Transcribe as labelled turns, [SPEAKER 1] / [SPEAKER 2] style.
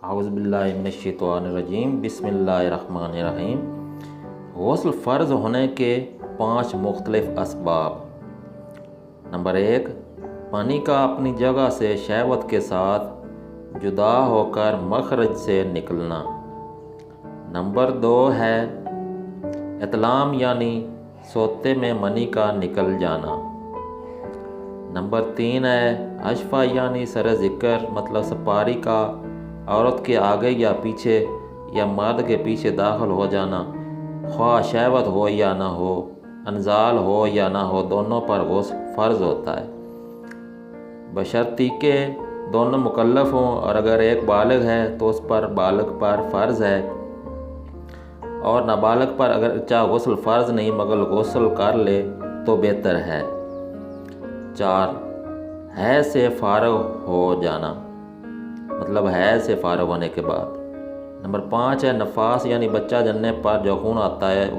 [SPEAKER 1] اعوذ باللہ من الشیطان الرجیم، بسم اللہ الرحمن الرحیم۔ غسل فرض ہونے کے 5 مختلف اسباب۔ نمبر 1، پانی کا اپنی جگہ سے شہوت کے ساتھ جدا ہو کر مخرج سے نکلنا۔ نمبر 2 ہے اطلام یعنی سوتے میں منی کا نکل جانا۔ نمبر 3 ہے اشفا یعنی سر ذکر مطلب سپاری کا عورت کے آگے یا پیچھے یا مرد کے پیچھے داخل ہو جانا، خواہ شہوت ہو یا نہ ہو، انزال ہو یا نہ ہو، دونوں پر غسل فرض ہوتا ہے، بشرطی کہ دونوں مکلف ہوں، اور اگر ایک بالغ ہے تو اس پر بالغ پر فرض ہے، اور نابالغ پر اگر چاہ غسل فرض نہیں مگر غسل کر لے تو بہتر ہے۔ 4، حیض سے فارغ ہو جانا مطلب حیض سے فارغ ہونے کے بعد۔ نمبر 5 ہے نفاس یعنی بچہ جننے پر جو خون آتا ہے